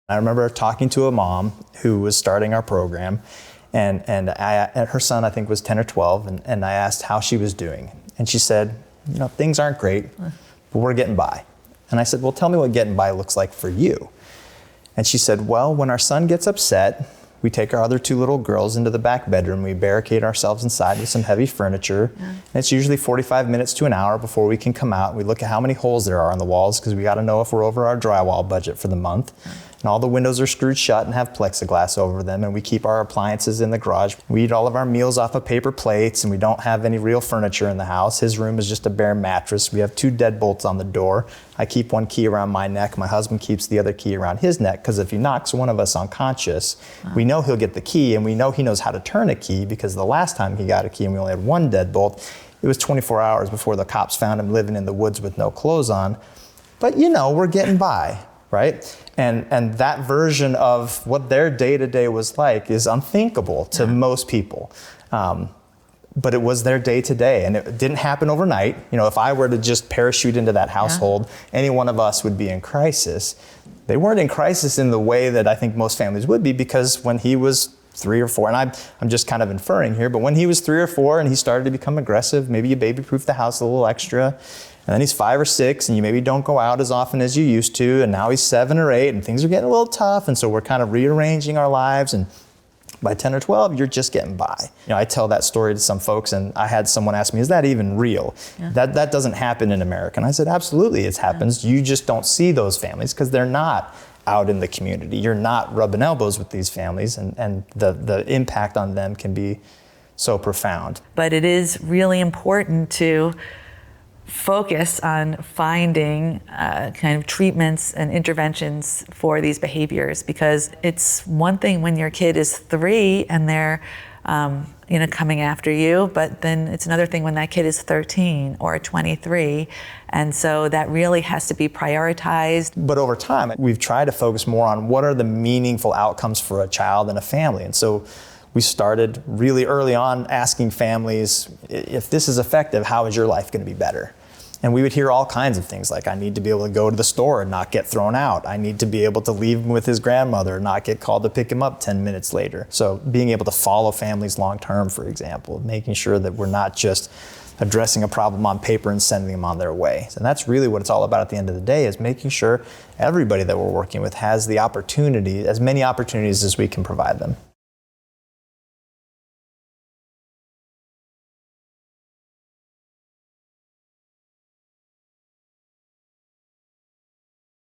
I remember talking to a mom who was starting our program, and her son, I think, was 10 or 12, and I asked how she was doing. And she said, things aren't great, but we're getting by. And I said, well, tell me what getting by looks like for you. And she said, well, when our son gets upset, we take our other 2 little girls into the back bedroom, we barricade ourselves inside with some heavy furniture, and it's usually 45 minutes to an hour before we can come out. We look at how many holes there are on the walls, because we got to know if we're over our drywall budget for the month. And all the windows are screwed shut and have plexiglass over them, and we keep our appliances in the garage. We eat all of our meals off of paper plates, and we don't have any real furniture in the house. His room is just a bare mattress. We have 2 deadbolts on the door. I keep one key around my neck. My husband keeps the other key around his neck, because if he knocks one of us unconscious, we know he'll get the key, and we know he knows how to turn a key, because the last time he got a key and we only had 1 deadbolt, it was 24 hours before the cops found him living in the woods with no clothes on. But we're getting by, right? And that version of what their day-to-day was like is unthinkable to most people. But it was their day-to-day, and it didn't happen overnight. If I were to just parachute into that household, any one of us would be in crisis. They weren't in crisis in the way that I think most families would be, because when he was 3 or 4, and I'm just kind of inferring here, but when he was 3 or 4 and he started to become aggressive, maybe you baby-proof the house a little extra, and then he's 5 or 6, and you maybe don't go out as often as you used to, and now he's 7 or 8, and things are getting a little tough, and so we're kind of rearranging our lives, and by 10 or 12, you're just getting by. I tell that story to some folks, and I had someone ask me, is that even real? That doesn't happen in America. And I said, absolutely, it happens. You just don't see those families because they're not out in the community. You're not rubbing elbows with these families, and the impact on them can be so profound. But it is really important to focus on finding kind of treatments and interventions for these behaviors, because it's one thing when your kid is 3 and they're coming after you, but then it's another thing when that kid is 13 or 23, and so that really has to be prioritized. But over time, we've tried to focus more on what are the meaningful outcomes for a child and a family, and so we started really early on asking families, if this is effective, how is your life going to be better? And we would hear all kinds of things like, I need to be able to go to the store and not get thrown out. I need to be able to leave him with his grandmother and not get called to pick him up 10 minutes later. So being able to follow families long term, for example, making sure that we're not just addressing a problem on paper and sending them on their way. And that's really what it's all about at the end of the day, is making sure everybody that we're working with has the opportunity, as many opportunities as we can provide them.